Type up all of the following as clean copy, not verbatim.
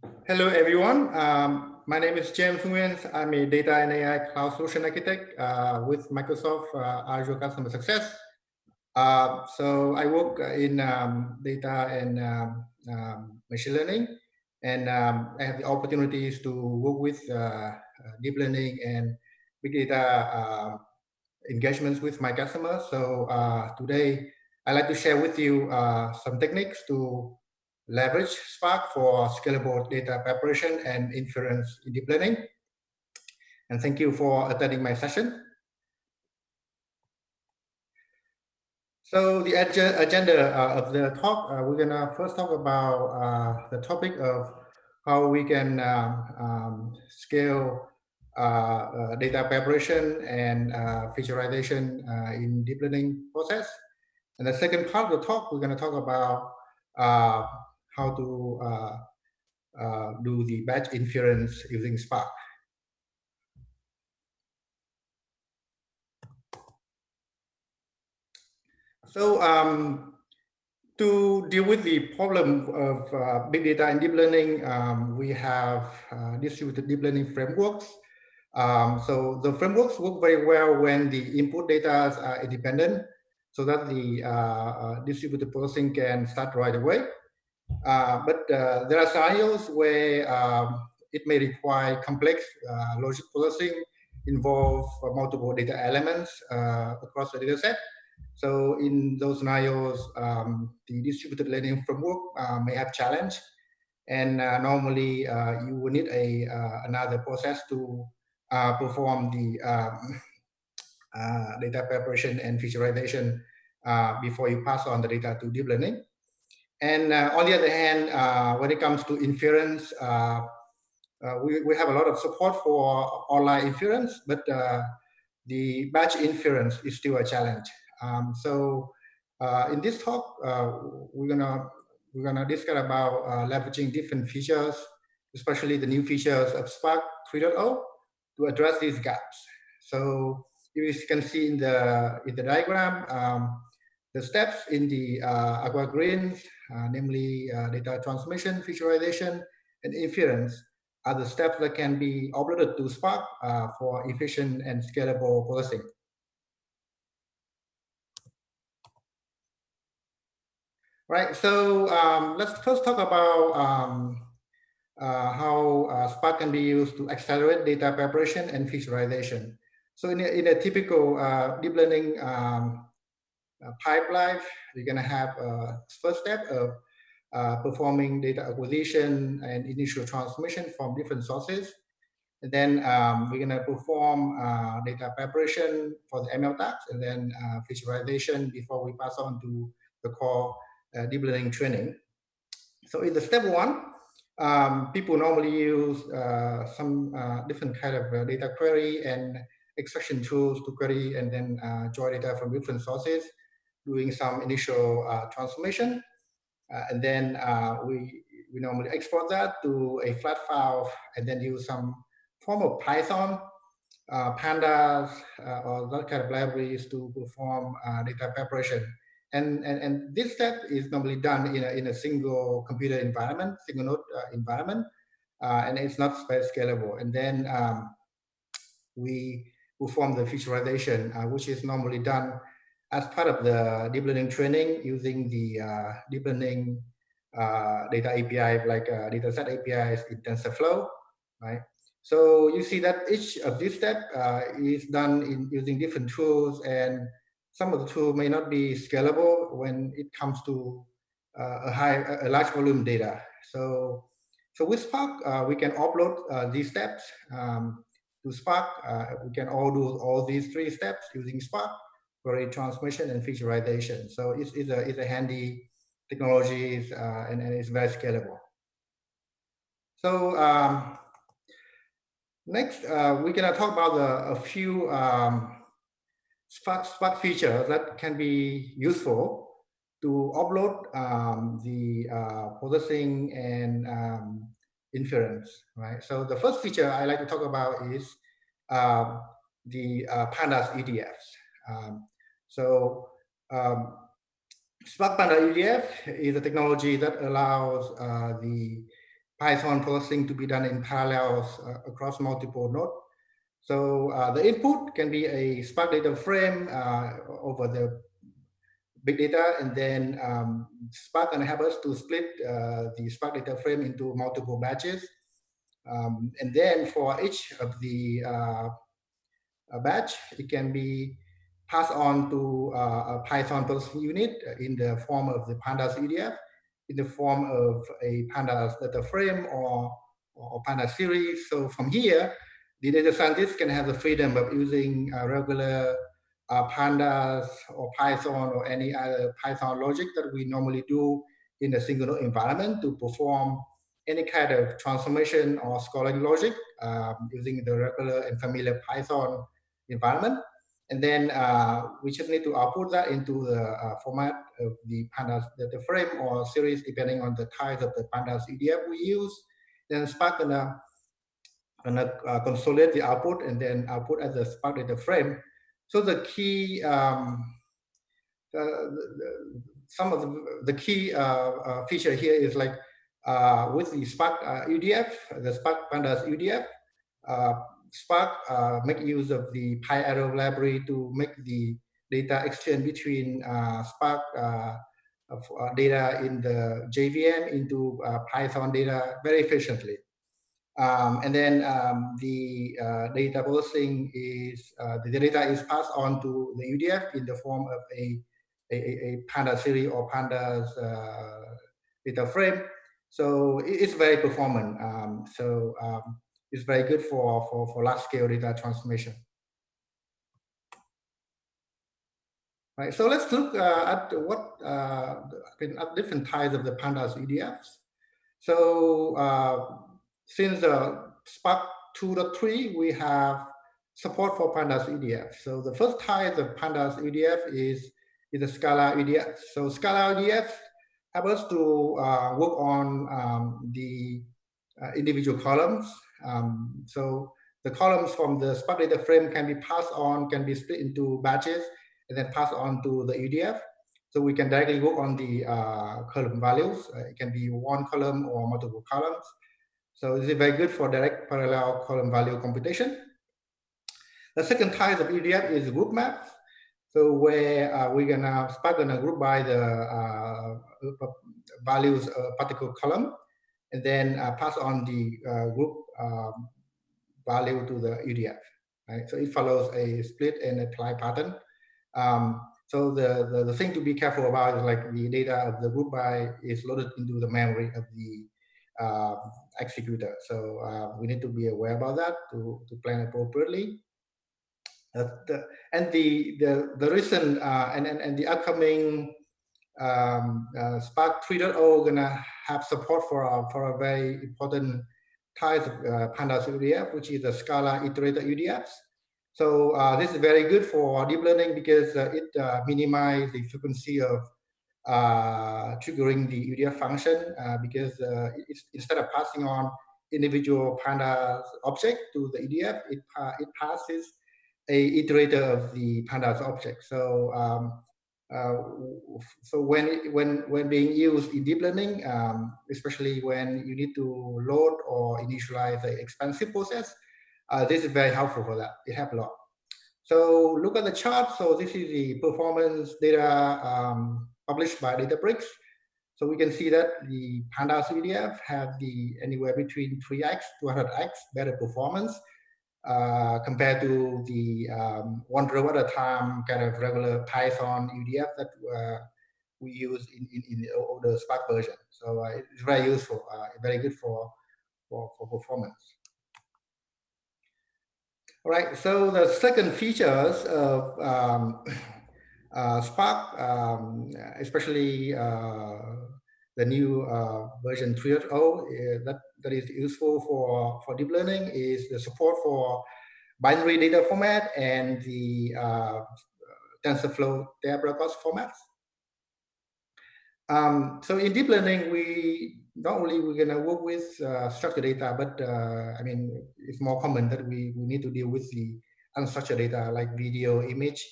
Hello, everyone. My name is James Nguyen. I'm a data and AI cloud solution architect with Microsoft Azure Customer Success. So I work in data and machine learning, and I have the opportunities to work with deep learning and big data engagements with my customers. So today, I'd like to share with you some techniques to leverage Spark for scalable data preparation and inference in deep learning. And thank you for attending my session. So the agenda of the talk, we're gonna first talk about the topic of how we can scale data preparation and featurization in deep learning process. And the second part of the talk, we're gonna talk about how to do the batch inference using Spark. So to deal with the problem of big data and deep learning, we have distributed deep learning frameworks. So the frameworks work very well when the input data are independent, so that the distributed processing can start right away. But there are scenarios where it may require complex logic processing, involve multiple data elements across the data set. So in those scenarios, the distributed learning framework may have challenge, and normally you will need another process to perform the data preparation and featurization before you pass on the data to deep learning. And on the other hand, when it comes to inference, we have a lot of support for online inference, but the batch inference is still a challenge. So in this talk, we're gonna discuss about leveraging different features, especially the new features of Spark 3.0 to address these gaps. So you can see in the diagram, the steps in the aqua greens, namely data transmission, featurization, and inference, are the steps that can be uploaded to Spark for efficient and scalable processing. Right. So let's first talk about how Spark can be used to accelerate data preparation and featurization. So in a typical deep learning pipeline, you're going to have a first step of performing data acquisition and initial transmission from different sources. And then we're going to perform data preparation for the ML tasks, and then featurization before we pass on to the core deep learning training. So in the step one, people normally use some different kind of data query and extraction tools to query and then draw data from different sources, doing some initial transformation. And then we normally export that to a flat file and then use some form of Python, Pandas, or that kind of libraries to perform data preparation. And this step is normally done in a single computer environment, single node environment, and it's not very scalable. And then we perform the featurization, which is normally done as part of the deep learning training using the deep learning data API, like dataset APIs in Tensorflow, right? So you see that each of these steps is done in using different tools, and some of the tools may not be scalable when it comes to a large volume data. So with Spark, we can upload these steps to Spark. We can all do all these three steps using Spark for a transmission and featurization. So it's a handy technology, and it's very scalable. So next, we're gonna talk about a few Spark features that can be useful to upload the processing and inference, right? So the first feature I like to talk about is the Pandas UDFs. So Spark Pandas UDF is a technology that allows the Python processing to be done in parallels across multiple nodes. So the input can be a Spark data frame over the big data, and then Spark can help us to split the Spark data frame into multiple batches. And then for each of the batch, it can be passed on to a Python processing unit in the form of the Pandas UDF, in the form of a Pandas data frame or Pandas series. So from here, the data scientist can have the freedom of using regular Pandas or Python or any other Python logic that we normally do in a single node environment to perform any kind of transformation or scaling logic using the regular and familiar Python environment. And then we just need to output that into the format of the Pandas data frame or series, depending on the type of the Pandas UDF we use. Then Spark gonna consolidate the output and then output as a Spark data frame. So the key, some of the key feature here is like with the Spark UDF, the Spark Pandas UDF, Spark make use of the PyArrow library to make the data exchange between Spark data in the JVM into Python data very efficiently. And then the data processing is the data is passed on to the UDF in the form of a Pandas series or Pandas data frame. So it's very performant. It's very good for large scale data transformation. Right. So let's look at what at different types of the Pandas UDFs. So since the Spark 2.3, we have support for Pandas UDF. So the first type of Pandas UDF is the Scala UDF. So Scala UDF help us to work on the individual columns. So the columns from the Spark data frame can be passed on, can be split into batches, and then passed on to the UDF. So we can directly work on the column values. It can be one column or multiple columns. So this is very good for direct parallel column value computation. The second type of UDF is group maps. So where we're gonna Spark gonna group by the values of particular column, and then pass on the group value to the UDF. Right? So it follows a split and apply pattern. So the thing to be careful about is like the data of the group by is loaded into the memory of the executor. So we need to be aware about that to plan appropriately. And the recent and the upcoming Spark 3.0 gonna have support for a very important type of Pandas UDF, which is the Scala iterator UDFs. So this is very good for deep learning because it minimizes the frequency of triggering the UDF function because instead of passing on individual Pandas object to the UDF, it passes a iterator of the Pandas object. So when being used in deep learning, especially when you need to load or initialize an expensive process, this is very helpful for that. It helps a lot. So look at the chart. So this is the performance data published by Databricks. So we can see that the Pandas UDF have the anywhere between 3x to 100x better performance compared to the 1 row at a time kind of regular Python UDF that we use in the older Spark version. So it's very useful, very good for performance. All right, so the second features of Spark, especially the new version 3.0 that is useful for deep learning is the support for binary data format and the TensorFlow TFRecord formats. So in deep learning, we not only we're gonna work with structured data, but I mean it's more common that we need to deal with the unstructured data like video, image,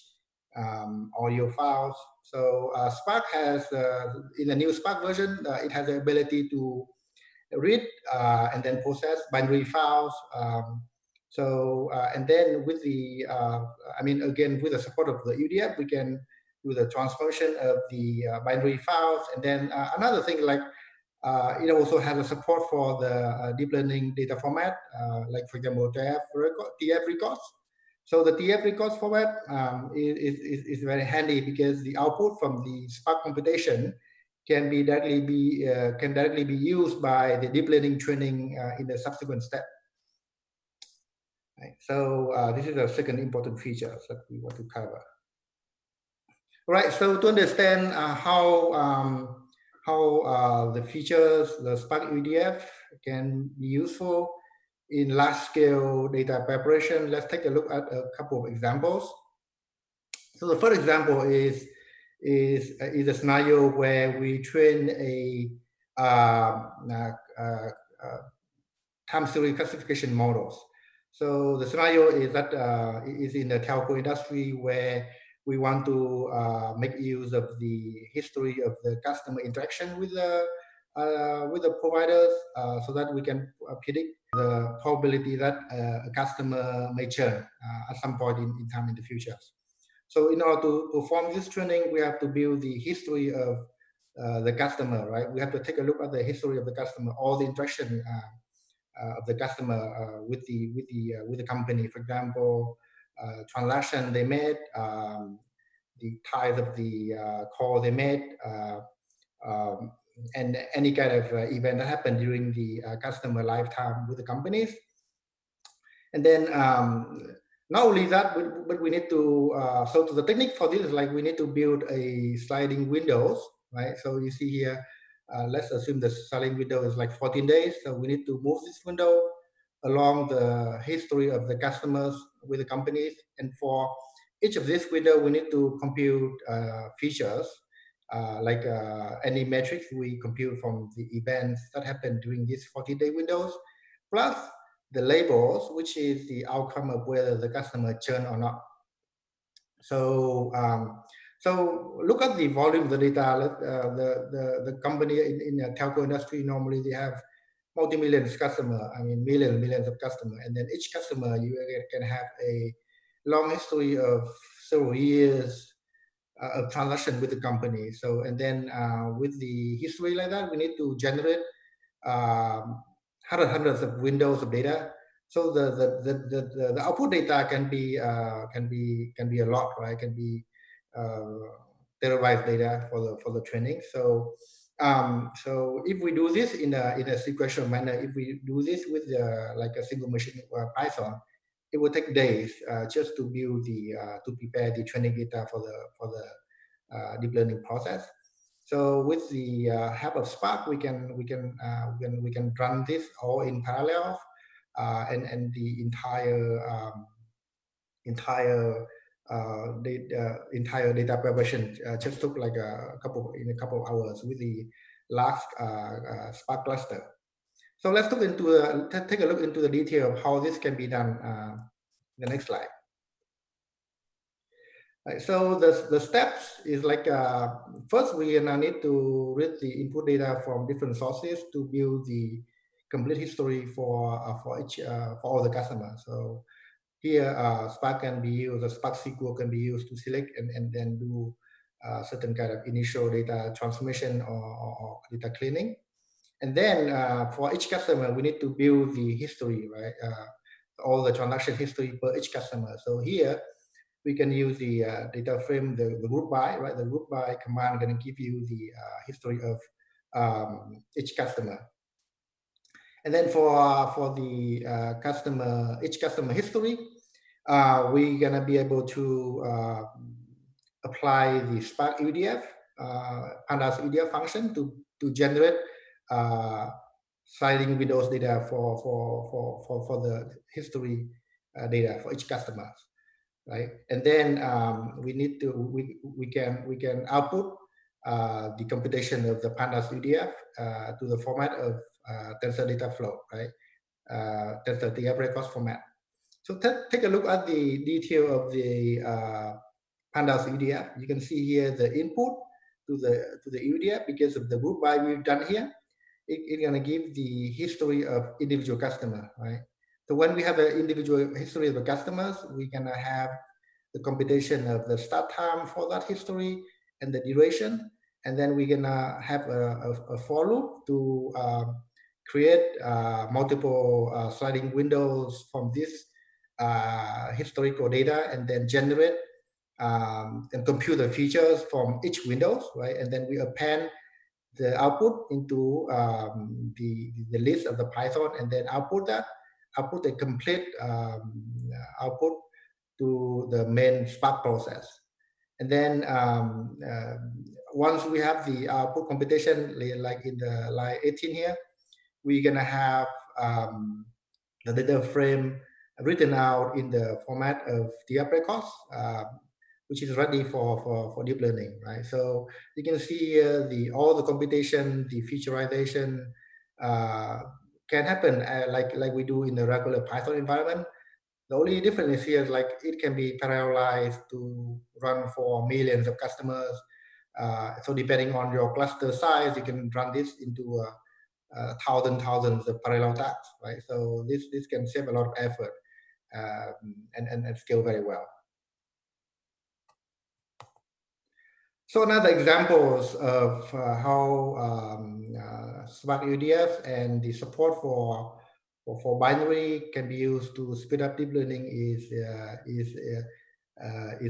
audio files. So Spark has in the new Spark version, it has the ability to read and then process binary files. And then with the, again, with the support of the UDF, we can do the transformation of the binary files. And then another thing, like it also has a support for the deep learning data format, like for example, TF records. So the TF-records format is very handy because the output from the Spark computation can directly be used by the deep learning training in the subsequent step. Right. So this is a second important feature that we want to cover. All right. So to understand how the features, the Spark UDF can be useful in large-scale data preparation, let's take a look at a couple of examples. So the first example is a scenario where we train a time series classification models. So the scenario is that is in the telco industry where we want to make use of the history of the customer interaction with the providers so that we can predict the probability that a customer may churn at some point in time in the future. So in order to perform this training, we have to build the history of the customer, right? We have to take a look at the history of the customer, all the interaction of the customer with the company. For example, transaction they made, the type of the call they made, and any kind of event that happened during the customer lifetime with the companies. And then not only that, but we need to, so the technique for this is like we need to build a sliding windows, right? So you see here, let's assume the sliding window is like 14 days. So we need to move this window along the history of the customers with the companies. And for each of this window, we need to compute features like any metrics we compute from the events that happened during these 14-day windows, plus the labels, which is the outcome of whether the customer churn or not. So so look at the volume of the data. The company in the telco industry, normally they have multi-millions customer, millions of customers. And then each customer, you can have a long history of several years of transaction with the company. So, and then with the history like that, we need to generate hundreds of windows of data. So the output data can be a lot, right? Can be terabyte data for the training. So so if we do this in a sequential manner, if we do this with like a single machine Python, it will take days just to build the to prepare the training data for the deep learning process. So with the help of Spark, we can run this all in parallel, and the entire data preparation just took like a couple of hours with the last Spark cluster. So let's look into take a look into the detail of how this can be done. The next slide. Right, so the steps is like first we need to read the input data from different sources to build the complete history for each for all the customers. So here Spark can be used, the Spark SQL can be used to select and then do certain kind of initial data transformation or data cleaning. And then for each customer, we need to build the history, right? All the transaction history per each customer. So here we can use the data frame, the group by, right? The group by command going to give you the history of each customer. And then for the each customer history, we're gonna be able to apply the Spark UDF, Pandas UDF function to generate sliding windows data for the history data for each customer, right? And then we can output the computation of the Pandas UDF to the format of Tensor data flow, right? Tensor TFRecord format. So take a look at the detail of the Pandas UDF. You can see here the input to the UDF because of the group by we've done here. it's going to give the history of individual customer, right? So when we have the individual history of the customers, we're going to have the computation of the start time for that history and the duration. And then we're going to have a for loop to create multiple sliding windows from this historical data, and then generate and compute the features from each windows, right? And then we append the output into the list of the Python, and then output a complete output to the main Spark process. And then once we have the output computation, like in the line 18 here, we're gonna have the data frame written out in the format of TFRecord, which is ready for deep learning, right? So you can see here all the computation, the featurization can happen like we do in the regular Python environment. The only difference here is like it can be parallelized to run for millions of customers. So depending on your cluster size, you can run this into thousands of parallel tasks, right? So this can save a lot of effort and scale very well. So another examples of how Spark UDF and the support for binary can be used to speed up deep learning is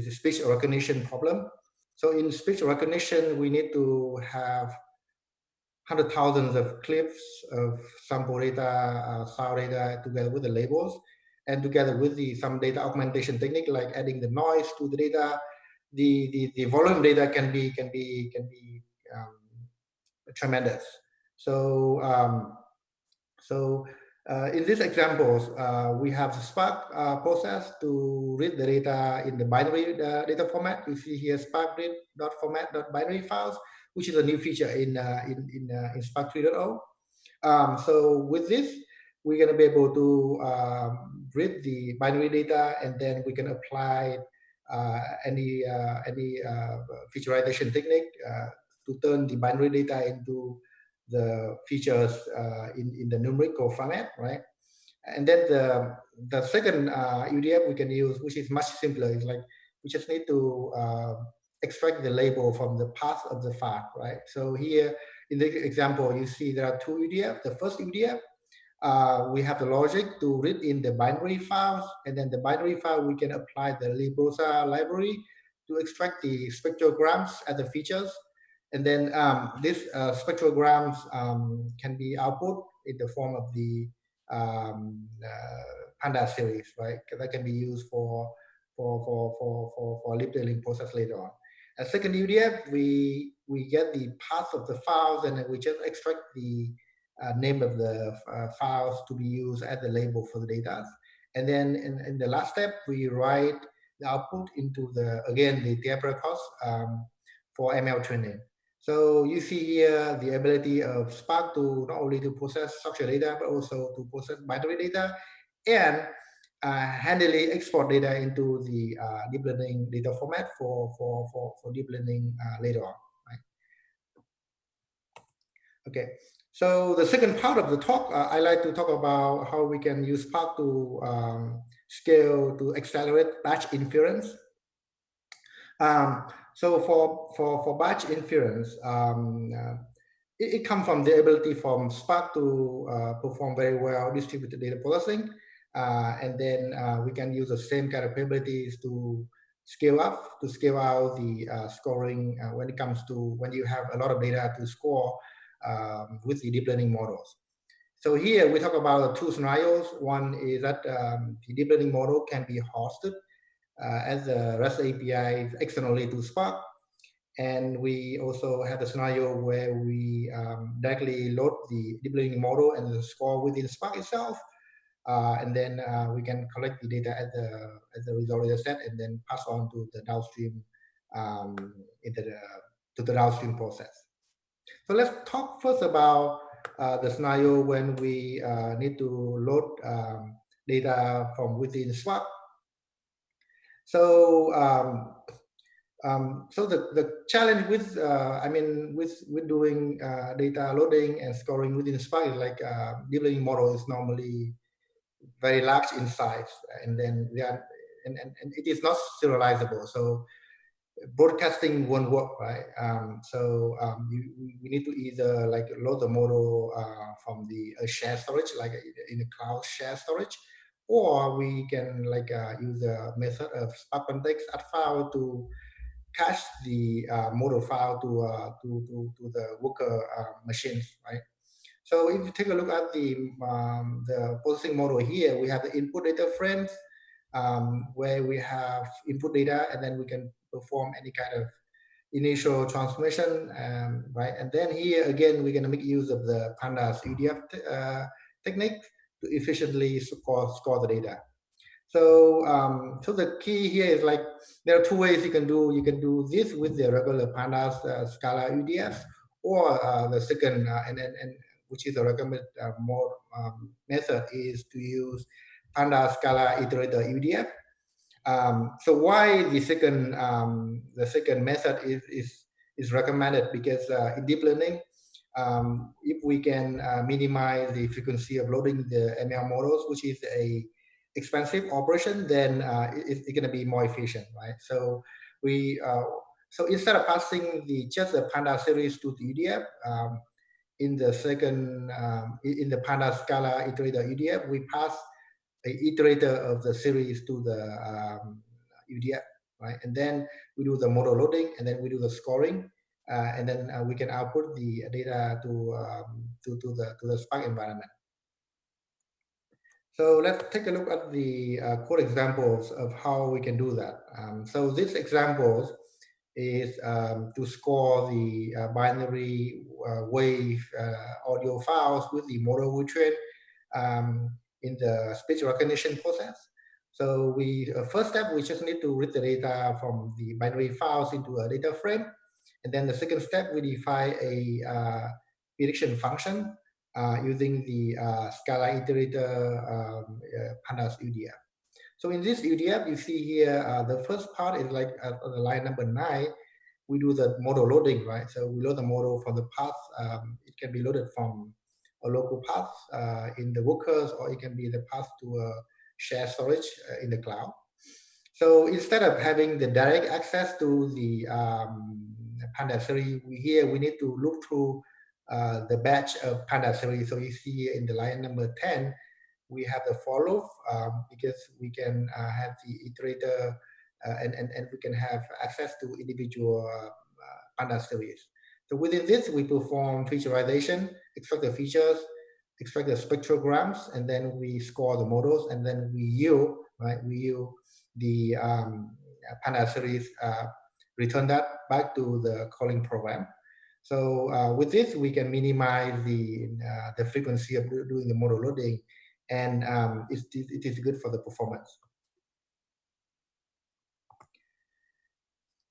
a speech recognition problem. So in speech recognition, we need to have hundred thousands of clips of sample data, sound data, together with the labels, and together with some data augmentation technique like adding the noise to the data. The volume data can be tremendous. So in these examples, we have the Spark process to read the data in the binary data format. You see here Spark read.format.binary files, which is a new feature in Spark 3.0. So with this, we're going to be able to read the binary data, and then we can apply any featurization technique to turn the binary data into the features in the numerical format, right? And then the second UDF we can use, which is much simpler, is like we just need to extract the label from the path of the file, right? So here in the example, you see there are two UDF. The first UDF, we have the logic to read in the binary files, and then the binary file we can apply the Librosa library to extract the spectrograms as the features. And then these spectrograms can be output in the form of the Pandas series, right? That can be used for lip-dealing process later on. And second UDF, we get the path of the files, and then we just extract the name of the files to be used as the label for the data. And then in the last step, we write the output into the TFRecord for ML training. So you see here the ability of Spark to not only to process structured data, but also to process binary data, and handily export data into the deep learning data format for deep learning later on, right? Okay, so the second part of the talk, I like to talk about how we can use Spark to scale to accelerate batch inference. So for batch inference, it comes from the ability from Spark to perform very well distributed data processing. And then we can use the same kind of capabilities to scale up, to scale out the scoring when it comes to when you have a lot of data to score with the deep learning models. So here we talk about two scenarios. One is that the deep learning model can be hosted as a REST API externally to Spark. And we also have a scenario where we directly load the deep learning model and the score within Spark itself. And then we can collect the data at the result data set and then pass on to the downstream to the downstream process. So let's talk first about the scenario when we need to load data from within Spark. So So the challenge with with doing data loading and storing within Spark is like deep learning model is normally very large in size, and then we are and it is not serializable. So broadcasting won't work, right? We need to either like load the model from the shared storage, like in the cloud shared storage, or we can like use a method of Spark context add file to cache the model file to the worker machines, right? So if you take a look at the processing model here, we have the input data frames where we have input data, and then we can perform any kind of initial transformation, right? And then here again, we're going to make use of the Pandas UDF technique to efficiently score the data. So, so the key here is like there are two ways you can do. You can do this with the regular Pandas Scala UDFs, or the second, and which is a recommended more method is to use Pandas Scala Iterator UDF. So why the second method is recommended, because in deep learning, if we can minimize the frequency of loading the ML models, which is a expensive operation, then it's going to be more efficient, right? So we so instead of passing just the Panda series to the UDF, in the second in the Panda Scala iterator UDF, we pass a iterator of the series to the UDF, right? And then we do the model loading, and then we do the scoring, and then we can output the data to the Spark environment. So let's take a look at the code examples of how we can do that. So this example is to score the binary wave audio files with the model we train in the speech recognition process. So we first step, we just need to read the data from the binary files into a data frame. And then the second step, we define a prediction function using the Scala iterator Pandas UDF. So in this UDF, you see here, the first part is like on the line number 9, we do the model loading, right? So we load the model from the path. It can be loaded from a local path in the workers, or it can be the path to a shared storage in the cloud. So instead of having the direct access to the Pandas series, we need to look through the batch of Pandas series. So you see in the line number 10, we have the for loop because we can have the iterator and we can have access to individual Pandas series. So within this, we perform featurization, extract the features, extract the spectrograms, and then we score the models, and then we yield, right? We yield the Pandas series, return that back to the calling program. So with this, we can minimize the frequency of doing the model loading, and it is good for the performance.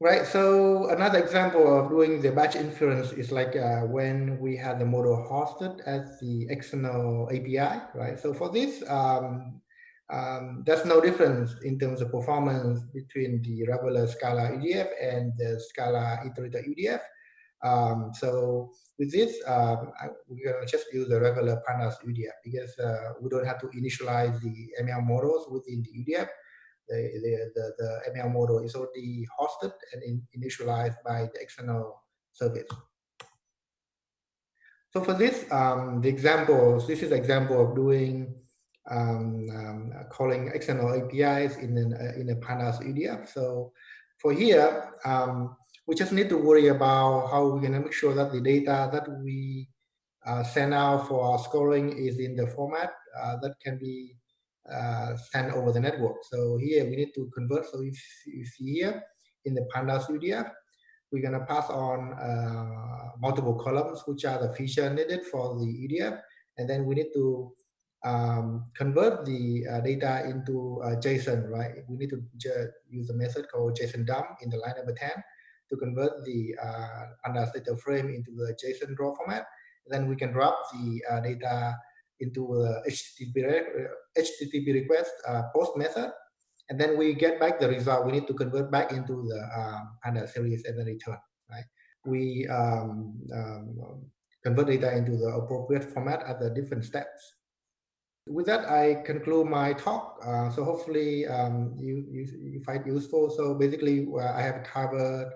Right, so another example of doing the batch inference is like when we have the model hosted as the external API, right? So for this, there's no difference in terms of performance between the regular Scala UDF and the Scala iterator UDF. So with this, we're going to just use the regular Pandas UDF because we don't have to initialize the ML models within the UDF. The ML model is already hosted and initialized by the external service. So for this, this is an example of doing calling external APIs in a Pandas UDF. So for here, we just need to worry about how we're going to make sure that the data that we send out for our scoring is in the format that can be sent over the network. So here we need to convert. So if you see here in the Pandas UDF, we're going to pass on multiple columns, which are the feature needed for the UDF. And then we need to convert the data into JSON, right? We need to use a method called JSON dump in the line number 10 to convert the Pandas data frame into the JSON raw format. And then we can drop the data into the HTTP request post method. and then we get back the result. We need to convert back into the Pandas series and then return, right? We convert data into the appropriate format at the different steps. With that, I conclude my talk. So hopefully you find useful. So basically, I have covered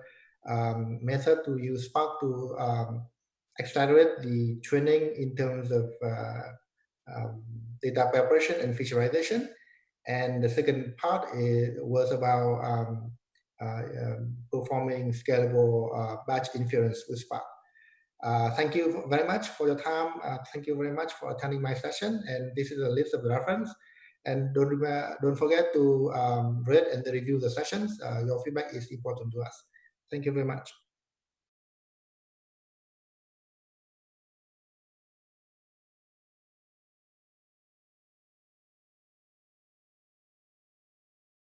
method to use Spark to accelerate the training in terms of data preparation and featurization. And the second part was about performing scalable batch inference with Spark. Thank you very much for your time. Thank you very much for attending my session. And this is a list of the reference. And don't forget to read and review the sessions. Your feedback is important to us. Thank you very much.